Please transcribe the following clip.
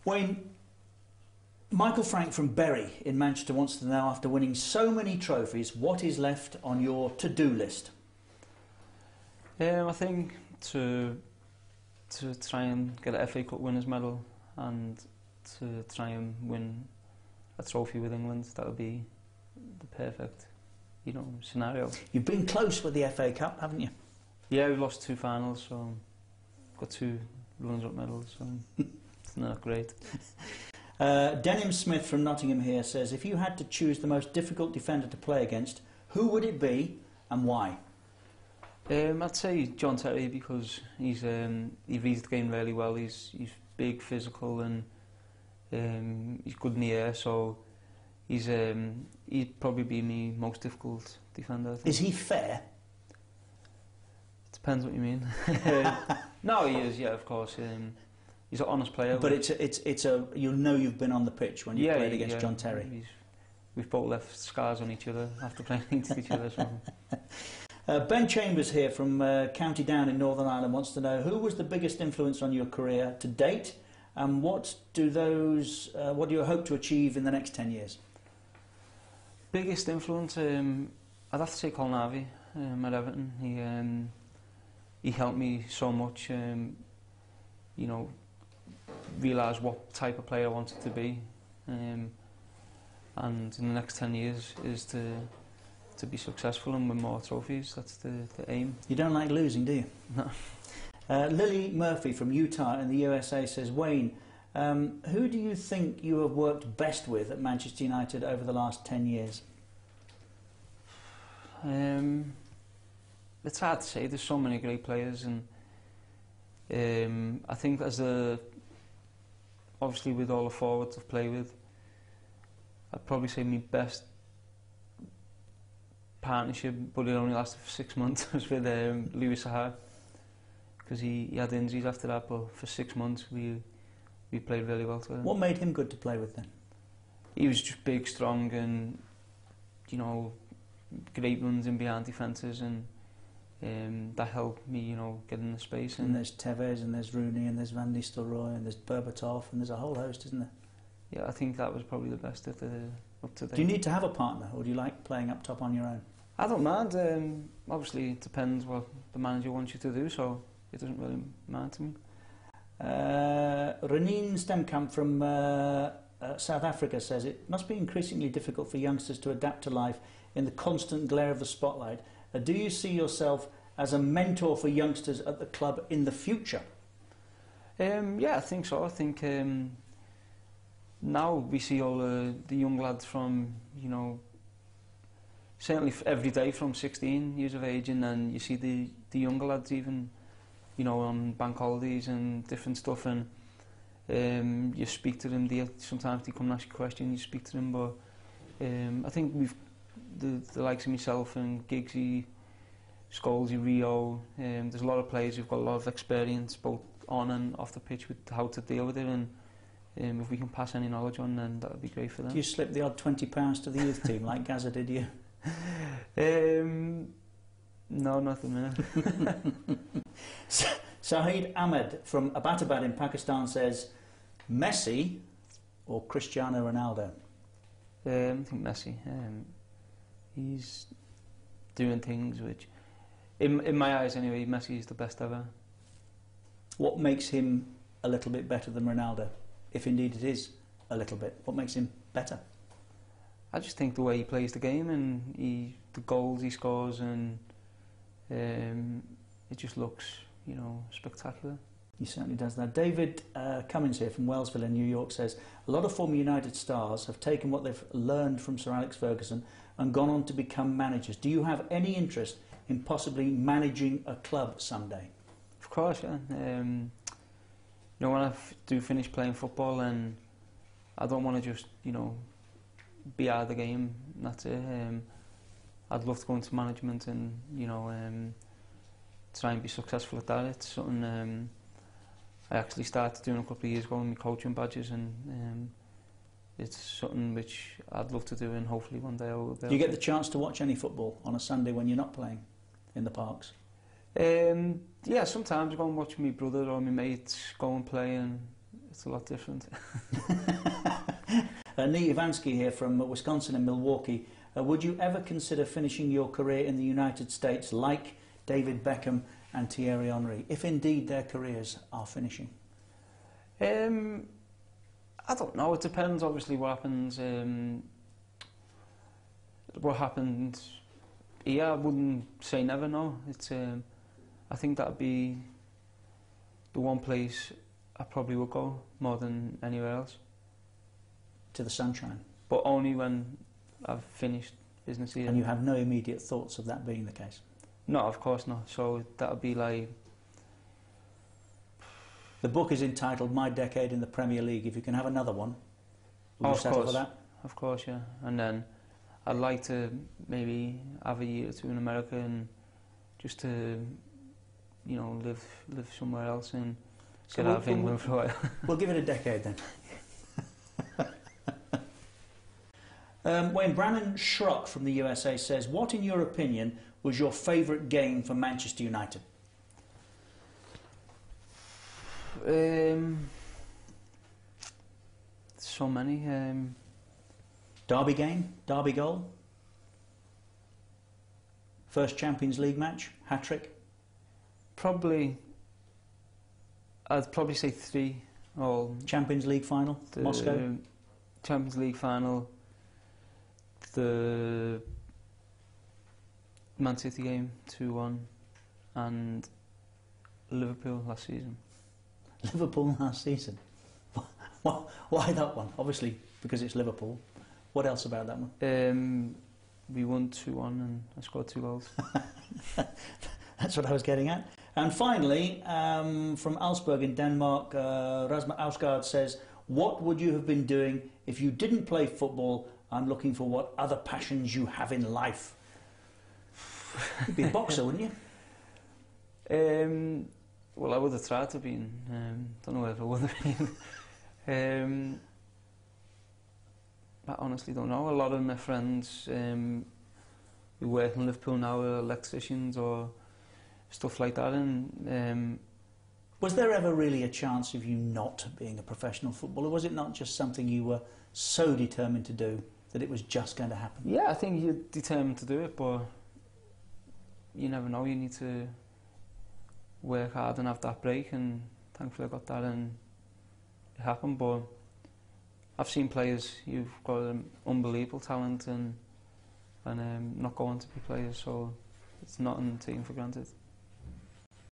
Wayne, Michael Frank from Bury in Manchester wants to know, after winning so many trophies, what is left on your to-do list? I think to try and get an FA Cup winners medal and to try and win a trophy with England. That would be the perfect, scenario. You've been close with the FA Cup, haven't you? Yeah, we've lost 2 finals, so got 2 runners-up medals, so it's not great. Denham Smith from Nottingham here says, if you had to choose the most difficult defender to play against, who would it be and why? I'd say John Terry, because he reads the game really well. He's big, physical, and he's good in the air, so he'd probably be my most difficult defender, I think. Is he fair? It depends what you mean. No, he is, yeah, of course. He's an honest player. But you've been on the pitch when you played against John Terry. We've both left scars on each other after playing against each other. So. Ben Chambers here from County Down in Northern Ireland wants to know, who was the biggest influence on your career to date, and what do you hope to achieve in the next 10 years? Biggest influence, I'd have to say Colin Harvey at Everton. He helped me so much, realise what type of player I wanted to be, and in the next 10 years is to be successful and win more trophies. That's the aim. You don't like losing, do you? No. Lily Murphy from Utah in the USA says, Wayne, who do you think you have worked best with at Manchester United over the last 10 years? It's hard to say. There's so many great players, and I think obviously with all the forwards I've played with, I'd probably say my best partnership, but it only lasted for 6 months, was with Louis Saha, because he had injuries after that, but for 6 months we played really well together. What made him good to play with then? He was just big, strong, and great runs in behind defences, and that helped me, get in the space. And there's Tevez, and there's Rooney, and there's Van Nistelrooy, and there's Berbatov, and there's a whole host, isn't there? Yeah, I think that was probably the best up to date. Do you need to have a partner, or do you like playing up top on your own? I don't mind. Obviously, it depends what the manager wants you to do, so it doesn't really matter to me. Reneen Stemkamp from South Africa says, it must be increasingly difficult for youngsters to adapt to life in the constant glare of the spotlight. Do you see yourself as a mentor for youngsters at the club in the future? Yeah, I think so. I think now we see all the young lads from, certainly every day from 16 years of age, and then you see the younger lads even, on bank holidays and different stuff, and you speak to them. Sometimes they come and ask you questions, you speak to them, but I think we've the likes of myself and Giggsy, Scholesy, Rio, there's a lot of players who've got a lot of experience both on and off the pitch with how to deal with it, and if we can pass any knowledge on, then that would be great for them. Do you slip the odd £20 to the youth team like Gaza did you? No, not at the minute. Sahid Ahmed from Abbottabad in Pakistan says, Messi or Cristiano Ronaldo? I think Messi. He's doing things which, in my eyes anyway, Messi is the best ever. What makes him a little bit better than Ronaldo? If indeed it is a little bit, what makes him better? I just think the way he plays the game, and the goals he scores, and it just looks, spectacular. He certainly does that. David Cummins here from Wellsville in New York says, a lot of former United stars have taken what they've learned from Sir Alex Ferguson and gone on to become managers. Do you have any interest in possibly managing a club someday? Of course, yeah. When I do finish playing football, and I don't want to just, be out of the game, that's it. I'd love to go into management and, try and be successful at that. It's something I actually started doing a couple of years ago with my coaching badges, and it's something which I'd love to do, and hopefully one day I will be. Do you get the chance to watch any football on a Sunday when you're not playing in the parks? Yeah, sometimes I go and watch my brother or my mates go and play, and it's a lot different. Nate Ivansky here from Wisconsin and Milwaukee. Would you ever consider finishing your career in the United States like David Beckham and Thierry Henry, if indeed their careers are finishing? I don't know. It depends, obviously, what happens. What happened here, I wouldn't say never. No, it's. I think that'd be the one place I probably would go more than anywhere else. To the sunshine. But only when I've finished business here. And you have no immediate thoughts of that being the case? No, of course not. So that would be like... The book is entitled My Decade in the Premier League. If you can have another one, would you settle for that? Of course, yeah. And then I'd like to maybe have a year or two in America and just to, you know, live somewhere else and get out of England for a while. We'll give it a decade then. Wayne Brannon Schrock from the USA says, what in your opinion was your favourite game for Manchester United? So many. Derby game? Derby goal? First Champions League match? Hat-trick? I'd probably say 3. All Champions League final? Moscow? Champions League final. The Man City game, 2-1, and Liverpool last season. Liverpool last season? Why that one? Obviously because it's Liverpool. What else about that one? We won 2-1 and I scored 2 goals. That's what I was getting at. And finally, from Alsberg in Denmark, Rasmus Ausgaard says, what would you have been doing if you didn't play football? I'm looking for what other passions you have in life. You'd be a boxer, wouldn't you? Well, I would have tried to be. Don't know if I would have been. I honestly don't know. A lot of my friends who work in Liverpool now are electricians or stuff like that. And was there ever really a chance of you not being a professional footballer? Was it not just something you were so determined to do that it was just going to happen? Yeah, I think you're determined to do it, but you never know. You need to work hard and have that break, and thankfully I got that and it happened. But I've seen players who've got an unbelievable talent and not go on to be players, so it's nothing taken for granted.